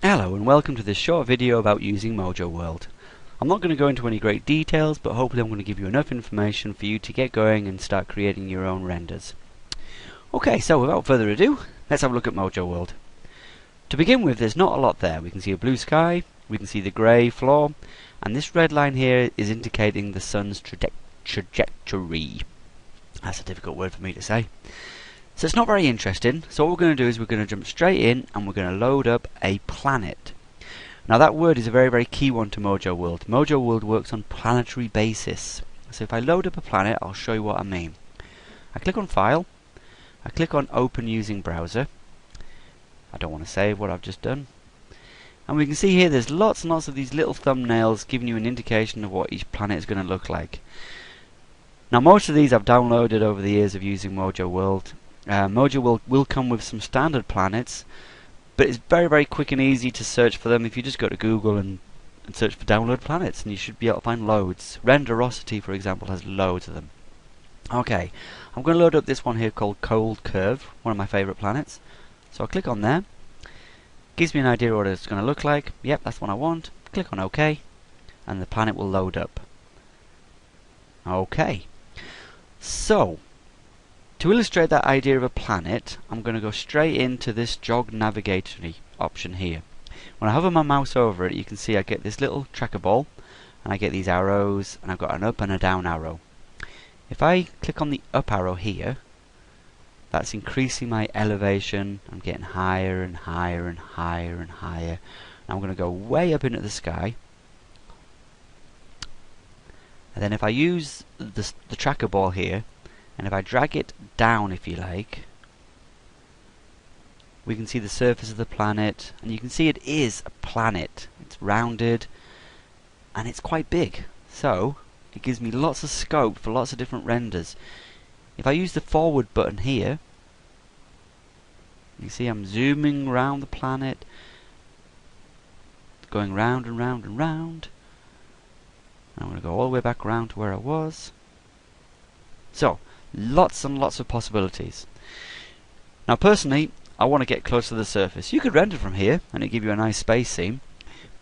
Hello and welcome to this short video about using Mojoworld. I'm not going to go into any great details, but hopefully I'm going to give you enough information for you to get going and start creating your own renders. Okay, so without further ado, let's have a look at Mojoworld. To begin with, there's not a lot there. We can see a blue sky, we can see the grey floor, and this red line here is indicating the sun's trajectory. That's a difficult word for me to say. So it's not very interesting, so what we're going to do is we're going to jump straight in and we're going to load up a planet. Now that word is a very key one to Mojoworld. Mojoworld works on planetary basis. So if I load up a planet, I'll show you what I mean. I click on File, I click on Open Using Browser. I don't want to save what I've just done. And we can see here there's lots and lots of these little thumbnails giving you an indication of what each planet is going to look like. Now most of these I've downloaded over the years of using Mojoworld. Mojoworld will come with some standard planets, but it's very quick and easy to search for them if you just go to Google and search for download planets, and you should be able to find loads. Renderosity, for example, has loads of them. Okay, I'm going to load up this one here called Cold Curve, one of my favourite planets. So I'll click on there. Gives me an idea of what it's going to look like. Yep, that's what I want. Click on OK, and the planet will load up. Okay, so to illustrate that idea of a planet, I'm going to go straight into this jog navigatory option here. When I hover my mouse over it, you can see I get this little tracker ball, and I get these arrows, and I've got an up and a down arrow. If I click on the up arrow here, that's increasing my elevation. I'm getting higher and higher and higher and higher. And I'm going to go way up into the sky. And then if I use the tracker ball here, and if I drag it down, if you like, we can see the surface of the planet, and you can see it is a planet. It's rounded, and it's quite big. So, it gives me lots of scope for lots of different renders. If I use the forward button here, you see I'm zooming around the planet, going round and round and round. And I'm going to go all the way back around to where I was. So, lots and lots of possibilities. Now personally, I want to get close to the surface. You could render from here and it'll give you a nice space scene,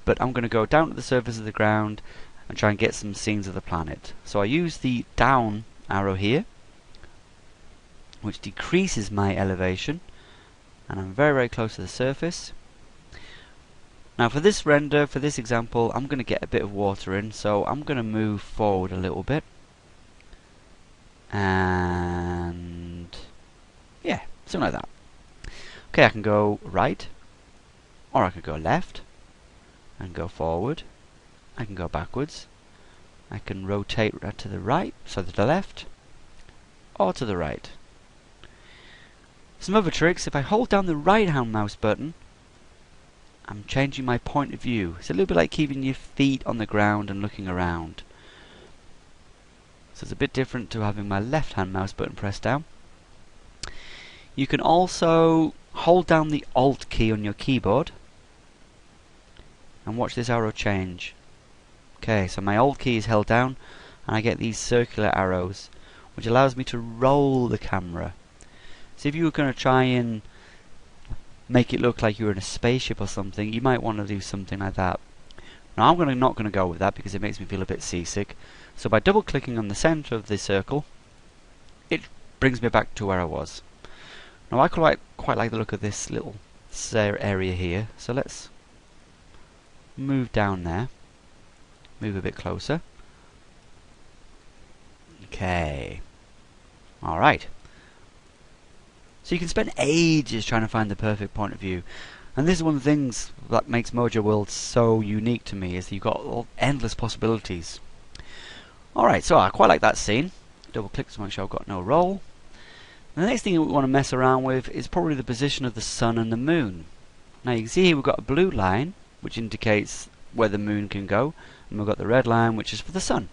but I'm going to go down to the surface of the ground and try and get some scenes of the planet. So I use the down arrow here, which decreases my elevation, and I'm very close to the surface. Now for this render, for this example, I'm going to get a bit of water in, so I'm going to move forward a little bit. And yeah, something like that. Okay, I can go right, or I can go left, and go forward. I can go backwards. I can rotate right to the right, so to the left, or to the right. Some other tricks: if I hold down the right hand mouse button, I'm changing my point of view. It's a little bit like keeping your feet on the ground and looking around. So it's a bit different to having my left hand mouse button pressed down. You can also hold down the Alt key on your keyboard and watch this arrow change. Okay, so my Alt key is held down and I get these circular arrows, which allows me to roll the camera. So if you were going to try and make it look like you're in a spaceship or something, you might want to do something like that. Now I'm not going to go with that because it makes me feel a bit seasick. So by double clicking on the center of the circle, it brings me back to where I was. Now I quite like the look of this little area here, so let's move down there, move a bit closer. Okay, alright. So you can spend ages trying to find the perfect point of view. And this is one of the things that makes Mojoworld so unique to me, is that you've got endless possibilities. Alright, so I quite like that scene. Double click to make sure I've got no roll. And the next thing we want to mess around with is probably the position of the sun and the moon. Now you can see here we've got a blue line, which indicates where the moon can go, and we've got the red line, which is for the sun.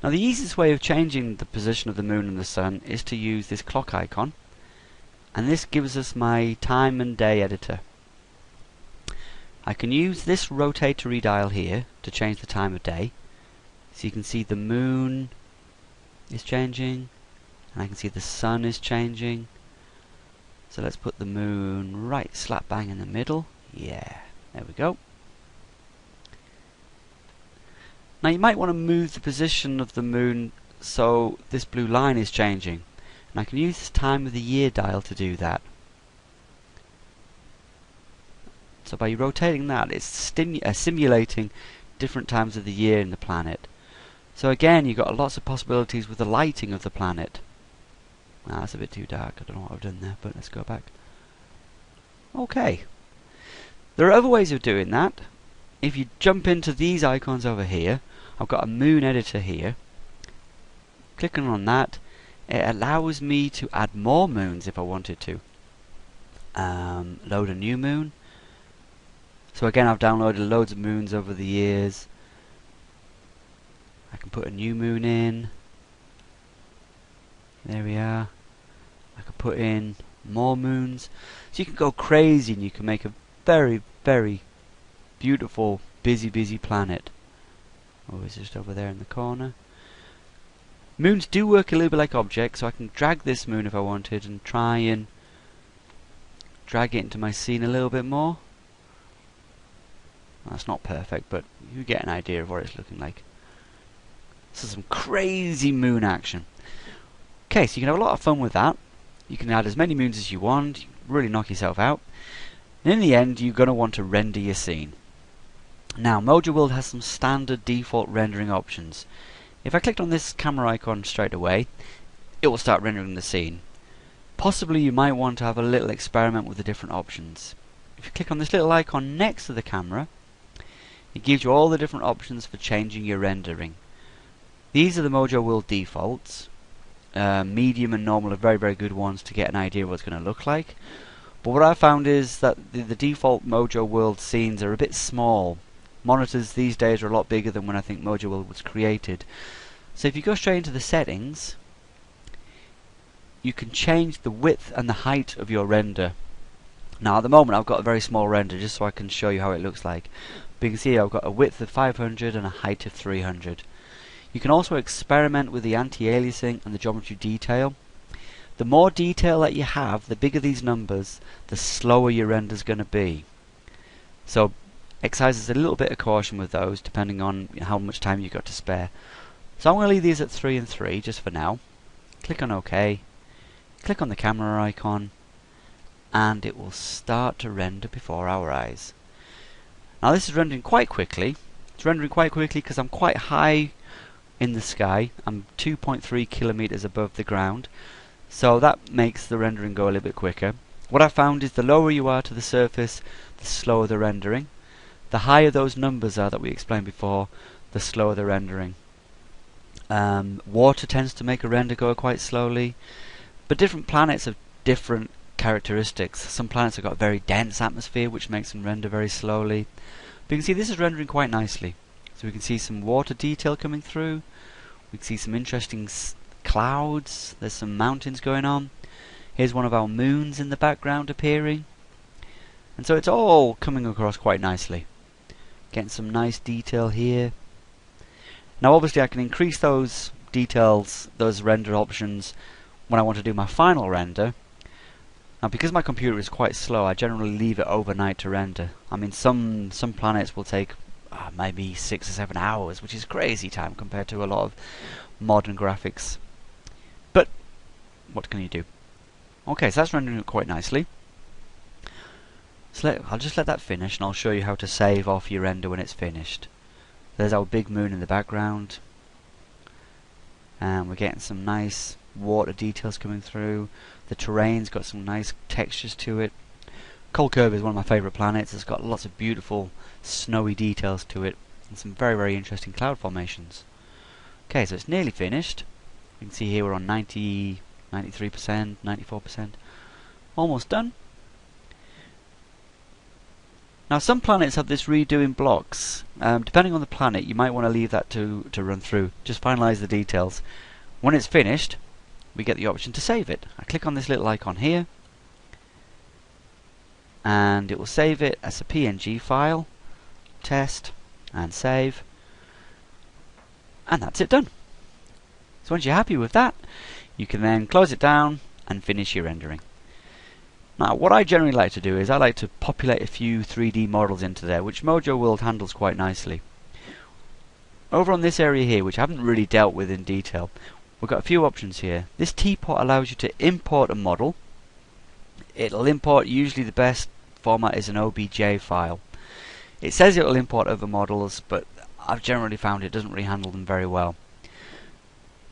Now the easiest way of changing the position of the moon and the sun is to use this clock icon. And this gives us my time and day editor. I can use this rotatory dial here to change the time of day. So you can see the moon is changing, and I can see the sun is changing. So let's put the moon right slap bang in the middle. Yeah. go. Now you might want to move the position of the moon so this blue line is changing. And I can use this time of the year dial to do that. So by rotating that, it's simulating different times of the year in the planet. So again, you've got lots of possibilities with the lighting of the planet. Nah, that's a bit too dark. I don't know what I've done there, but let's go back. Okay. There are other ways of doing that. If you jump into these icons over here, I've got a moon editor here. Clicking on that, it allows me to add more moons if I wanted to. Load a new moon. So again, I've downloaded loads of moons over the years. I can put a new moon in. There we are. I can put in more moons. So you can go crazy and you can make a very, very beautiful, busy planet. Oh, it's just over there in the corner. Moons do work a little bit like objects, so I can drag this moon if I wanted and try and drag it into my scene a little bit more. That's not perfect, but you get an idea of what it's looking like. So some crazy moon action. Okay, so you can have a lot of fun with that. You can add as many moons as you want, you really knock yourself out. And in the end, you're going to want to render your scene. Now, Mojoworld has some standard default rendering options. If I clicked on this camera icon straight away, it will start rendering the scene. Possibly you might want to have a little experiment with the different options. If you click on this little icon next to the camera, it gives you all the different options for changing your rendering. These are the Mojoworld defaults. Medium and normal are very, very good ones to get an idea of what it's going to look like. But what I found is that the default Mojoworld scenes are a bit small. Monitors these days are a lot bigger than when I think Mojoworld was created. So if you go straight into the settings, you can change the width and the height of your render. Now at the moment I've got a very small render just so I can show you how it looks like. But you can see I've got a width of 500 and a height of 300. You can also experiment with the anti-aliasing and the geometry detail. The more detail that you have, the bigger these numbers, the slower your render is going to be. So exercise a little bit of caution with those depending on how much time you've got to spare. So I'm going to leave these at 3 and 3 just for now. Click on OK. Click on the camera icon and it will start to render before our eyes. Now this is rendering quite quickly. It's rendering quite quickly because I'm quite high in the sky. I'm 2.3 kilometers above the ground. So that makes the rendering go a little bit quicker. What I found is the lower you are to the surface, the slower the rendering. The higher those numbers are that we explained before, the slower the rendering. Water tends to make a render go quite slowly. But different planets have different characteristics. Some planets have got a very dense atmosphere which makes them render very slowly. But you can see this is rendering quite nicely. So we can see some water detail coming through. We can see some interesting clouds. There's some mountains going on. Here's one of our moons in the background appearing. And so it's all coming across quite nicely. Getting some nice detail here. Now obviously I can increase those details, those render options, when I want to do my final render. Now because my computer is quite slow, I generally leave it overnight to render. I mean some planets will take maybe 6 or 7 hours, which is crazy time compared to a lot of modern graphics. But what can you do? Okay, so that's rendering it quite nicely. So I'll just let that finish and I'll show you how to save off your render when it's finished. There's our big moon in the background. And we're getting some nice water details coming through. The terrain's got some nice textures to it. Kolkurve is one of my favourite planets. It's got lots of beautiful snowy details to it and some very, very interesting cloud formations. Okay, so it's nearly finished. You can see here we're on 90, 93%, 94%. Almost done. Now some planets have this redo in blocks. Depending on the planet, you might want to leave that to run through. Just finalize the details. When it's finished, we get the option to save it. I click on this little icon here, and it will save it as a PNG file, test, and save. And that's it done. So once you're happy with that, you can then close it down and finish your rendering. Now, what I generally like to do is I like to populate a few 3D models into there, which Mojoworld handles quite nicely. Over on this area here, which I haven't really dealt with in detail, we've got a few options here. This teapot allows you to import a model. It'll import, usually the best format is an OBJ file. It says it'll import other models, but I've generally found it doesn't really handle them very well.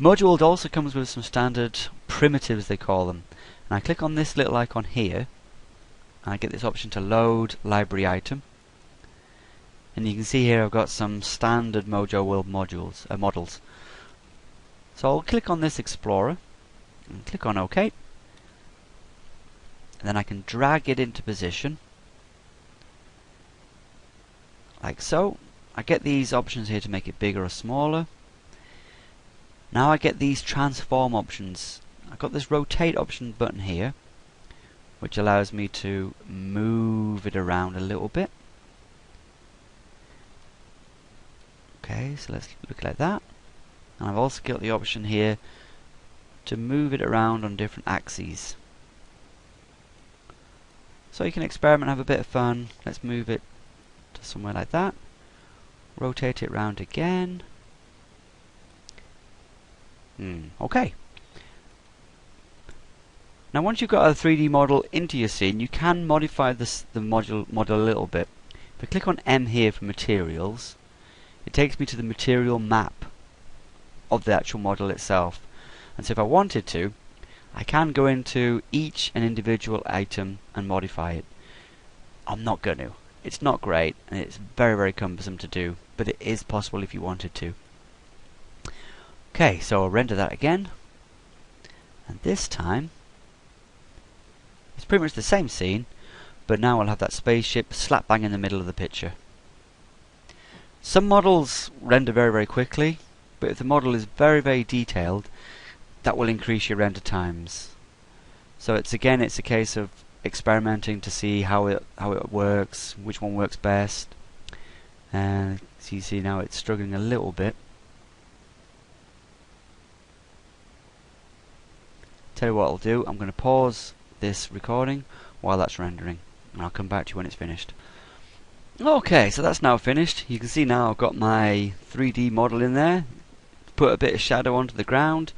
Mojoworld also comes with some standard primitives, they call them. And I click on this little icon here, and I get this option to load library item. And you can see here I've got some standard Mojoworld models. So I'll click on this Explorer, and click on OK. And then I can drag it into position, like so. I get these options here to make it bigger or smaller. Now I get these transform options. I've got this rotate option button here, which allows me to move it around a little bit. Okay, so let's look like that. And I've also got the option here to move it around on different axes. So you can experiment, have a bit of fun. Let's move it to somewhere like that. Rotate it round again. Okay. Now once you've got a 3D model into your scene, you can modify the model a little bit. If I click on M here for materials, it takes me to the material map of the actual model itself. And so if I wanted to, I can go into each and individual item and modify it. I'm not going to. It's not great, and it's very, very cumbersome to do, but it is possible if you wanted to. Okay, so I'll render that again, and this time it's pretty much the same scene, but now I'll have that spaceship slap bang in the middle of the picture. Some models render very, very quickly, but if the model is very, very detailed, that will increase your render times. So it's a case of experimenting to see how it works, which one works best. And so you see now it's struggling a little bit. Tell you what I'll do, I'm going to pause this recording while that's rendering, and I'll come back to you when it's finished. Okay, so that's now finished. You can see now I've got my 3D model in there. Put a bit of shadow onto the ground.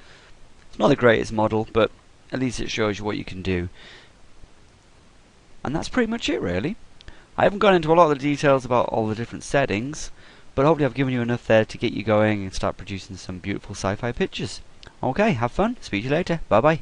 It's not the greatest model, but at least it shows you what you can do. And that's pretty much it, really. I haven't gone into a lot of the details about all the different settings, but hopefully I've given you enough there to get you going and start producing some beautiful sci-fi pictures. Okay, have fun. Speak to you later. Bye bye.